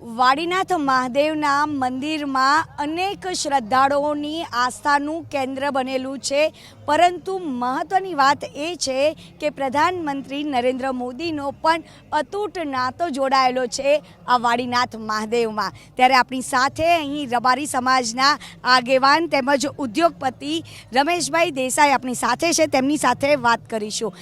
વાડીનાથ મહાદેવના મંદિરમાં અનેક શ્રદ્ધાળુઓની આસ્થાનું કેન્દ્ર બનેલું છે, પરંતુ મહત્ત્વની વાત એ છે કે પ્રધાનમંત્રી નરેન્દ્ર મોદીનો પણ અતૂટ નાતો જોડાયેલો છે આ વાડીનાથ મહાદેવમાં। ત્યારે આપણી સાથે અહીં રબારી સમાજના આગેવાન તેમજ ઉદ્યોગપતિ રમેશભાઈ દેસાઈ આપણી સાથે છે, તેમની સાથે વાત કરીશું।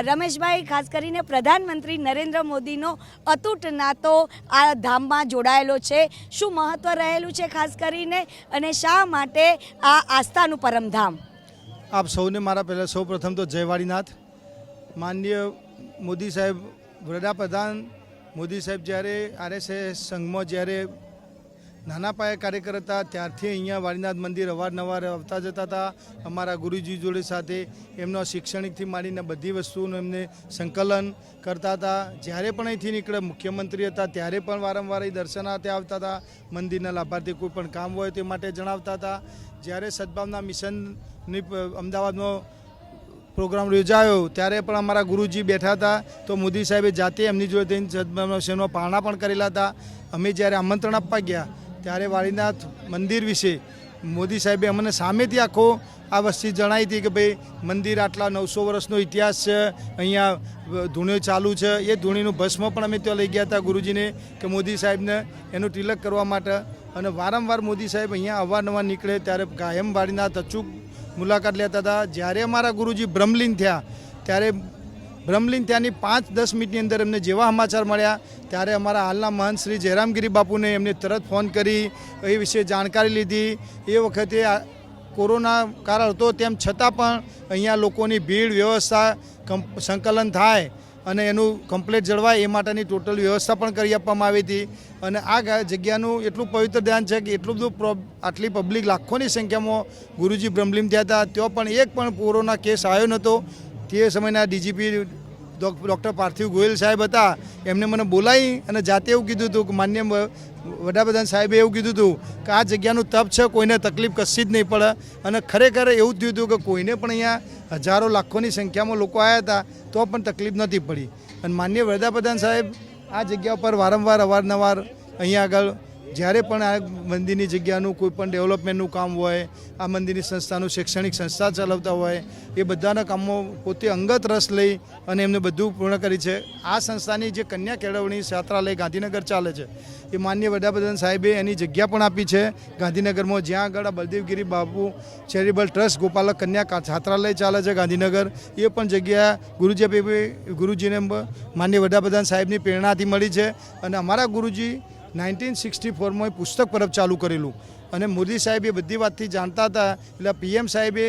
રમેશભાઈ, ખાસ કરીને પ્રધાનમંત્રી નરેન્દ્ર મોદીનો અતૂટ નાતો આ ધામમાં જોડાયેલો છે, શું મહત્વ રહેલું છે ખાસ કરીને, અને શા માટે આ આસ્થાનું પરમધામ? આપ સૌને મારા પહેલાં સૌ પ્રથમ તો જય વાડીનાથ। માનનીય મોદી સાહેબ, વડાપ્રધાન મોદી સાહેબ જ્યારે આરએસએસ સંઘમાં જ્યારે નાના પાયે કાર્યકર હતા ત્યારથી અહીંયા વાડીનાથ મંદિર અવારનવાર આવતા જતા હતા। અમારા ગુરુજી જોડે સાથે એમનો શૈક્ષણિકથી માંડીને બધી વસ્તુનું એમને સંકલન કરતા હતા। જ્યારે પણ અહીંથી નીકળે મુખ્યમંત્રી હતા ત્યારે પણ વારંવાર અહીં દર્શનાર્થે આવતા હતા। મંદિરના લાભાર્થી કોઈ પણ કામ હોય તે માટે જણાવતા હતા। જ્યારે સદભાવના મિશનની અમદાવાદમાં પ્રોગ્રામ યોજાયો ત્યારે પણ અમારા ગુરુજી બેઠા હતા, તો મોદી સાહેબે જાતે એમની જોડે સદભાવના મિશનમાં પારણા પણ કરેલા હતા। અમે જ્યારે આમંત્રણ આપવા ગયા ત્યારે વાડીનાથ મંદિર વિશે મોદી સાહેબે અમને સામેથી આખો આ વસ્તુ જણાવી હતી કે ભાઈ મંદિર આટલા 900 વર્ષનો ઇતિહાસ છે, અહીંયા ધૂણો ચાલુ છે। એ ધૂણીનું ભસ્મ પણ અમે ત્યાં લઈ ગયા હતા ગુરુજીને કે મોદી સાહેબને એનું તિલક કરવા માટે। અને વારંવાર મોદી સાહેબ અહીંયા અવારનવાર નીકળે ત્યારે કાયમ વાડીનાથ અચૂક મુલાકાત લેતા હતા। જ્યારે અમારા ગુરુજી બ્રહ્મલીન થયા ત્યારે બ્રહ્મલીન ત્યાંની 5-10 મિનિટની અંદર એમને જેવા સમાચાર મળ્યા ત્યારે અમારા હાલના મહંત શ્રી જયરામગીરી બાપુને એમને તરત ફોન કરી એ વિશે જાણકારી લીધી। એ વખતે કોરોના કાળ હતો તેમ છતાં પણ અહીંયા લોકોની ભીડ વ્યવસ્થા સંકલન થાય અને એનું કમ્પ્લેટ જળવાય એ માટેની ટોટલ વ્યવસ્થા પણ કરી આપવામાં આવી હતી। અને આ જગ્યાનું એટલું પવિત્ર ધ્યાન છે કે એટલું બધું આટલી પબ્લિક લાખોની સંખ્યામાં ગુરુજી બ્રહ્મલીન થયા હતા, ત્યાં પણ એક પણ કોરોના કેસ આવ્યો નહોતો। તે સમયના ડીજીપી ડૉક્ટર પાર્થિવ ગોયલ સાહેબ હતા, એમને મને બોલાવી અને જાતે એવું કીધું હતું કે માન્ય વડાપ્રધાન સાહેબે એવું કીધું હતું કે આ જગ્યાનું તપ છે, કોઈને તકલીફ કશી જ નહીં પડે। અને ખરેખર એવું થયું હતું કે કોઈને પણ અહીંયા હજારો લાખોની સંખ્યામાં લોકો આવ્યા હતા તો પણ તકલીફ નથી પડી। અને માન્ય વડાપ્રધાન સાહેબ આ જગ્યા પર વારંવાર અવારનવાર અહીંયા આગળ જ્યારે પણ આ મંદિરની જગ્યાનું કોઈ પણ ડેવલપમેન્ટનું કામ હોય, આ મંદિરની સંસ્થાનું શૈક્ષણિક સંસ્થા ચલાવતા હોય, એ બધાના કામમાં પોતે અંગત રસ લઈ અને એમને બધું પૂર્ણ કરી છે। આ સંસ્થાની જે કન્યા કેળવણી છાત્રાલય ગાંધીનગર ચાલે છે એ માનનીય વડાપ્રધાન સાહેબે એની જગ્યા પણ આપી છે ગાંધીનગરમાં, જ્યાં આગળ બલદેવગીરી બાપુ ચેરિટેબલ ટ્રસ્ટ ગોપાલક કન્યા છાત્રાલય ચાલે છે ગાંધીનગર। એ પણ જગ્યા ગુરુજીને માનનીય વડાપ્રધાન સાહેબની પ્રેરણાથી મળી છે। અને અમારા ગુરુજી 1964માં પુસ્તક પરબ ચાલુ કરેલું અને મોદી સાહેબ એ બધી વાતથી જાણતા હતા, એટલે પીએમ સાહેબે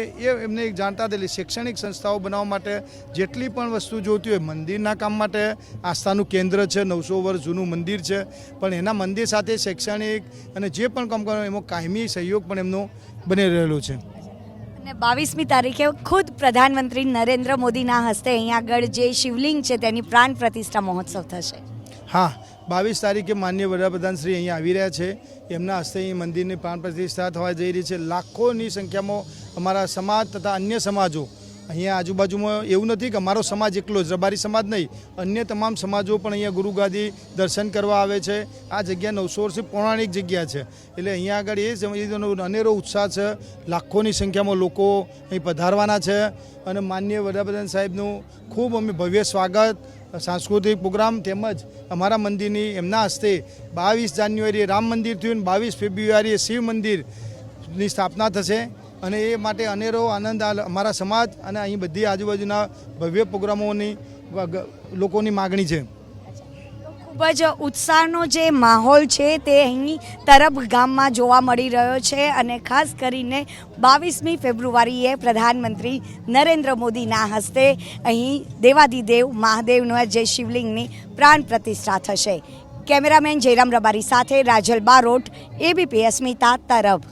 એમને જાણતા હતા, એટલે શૈક્ષણિક સંસ્થાઓ બનાવવા માટે જેટલી પણ વસ્તુ જોઈતી હોય, મંદિરના કામ માટે આસ્થાનું કેન્દ્ર છે, 900 વર્ષ જૂનું મંદિર છે, પણ એના મંદિર સાથે શૈક્ષણિક અને જે પણ કામ કરવાનું એમાં કાયમી સહયોગ પણ એમનો બની રહેલો છે। અને 22મી તારીખે ખુદ પ્રધાનમંત્રી નરેન્દ્ર મોદીના હસ્તે અહીંયા આગળ જે શિવલિંગ છે તેની પ્રાણ પ્રતિષ્ઠા મહોત્સવ થશે। હા, 22 તારીખે માનનીય વડાપ્રધાન શ્રી અહીંયા આવી રહ્યા છે, એમના હસ્તે અહીં મંદિરની પ્રાણ પ્રતિષ્ઠા થવા જઈ રહી છે। લાખોની સંખ્યામાં અમારા સમાજ તથા અન્ય સમાજો અહીંયા આજુબાજુમાં, એવું નથી કે અમારો સમાજ એકલો જ, રબારી સમાજ નહીં, અન્ય તમામ સમાજો પણ અહીંયા ગુરુગાદી દર્શન કરવા આવે છે। આ જગ્યા 900 વર્ષથી પૌરાણિક જગ્યા છે, એટલે અહીંયા આગળ એ સમયનો અનેરો ઉત્સાહ છે। લાખોની સંખ્યામાં લોકો અહીં પધારવાના છે અને માનનીય વડાપ્રધાન સાહેબનું ખૂબ અમે ભવ્ય સ્વાગત, સાંસ્કૃતિક પ્રોગ્રામ તેમજ અમારા મંદિરની એમના હસ્તે 22 જાન્યુઆરીએ રામ મંદિર થયું, 22 ફેબ્રુઆરીએ શિવ મંદિરની સ્થાપના થશે અને એ માટે અનેરો આનંદ અમારા સમાજ અને અહીં બધી આજુબાજુના ભવ્ય પ્રોગ્રામોની લોકોની માગણી છે। ખૂબ જ ઉત્સાહનો જે માહોલ છે તે અહીં તરફ ગામમાં જોવા મળી રહ્યો છે અને ખાસ કરીને 22મી ફેબ્રુઆરીએ પ્રધાનમંત્રી નરેન્દ્ર મોદીના હસ્તે અહીં દેવાધિદેવ મહાદેવનો જે શિવલિંગની પ્રાણ પ્રતિષ્ઠા થશે। કેમેરામેન જયરામ રબારી સાથે રાજલ બારોટ, ABP અસ્મિતા, તરફ।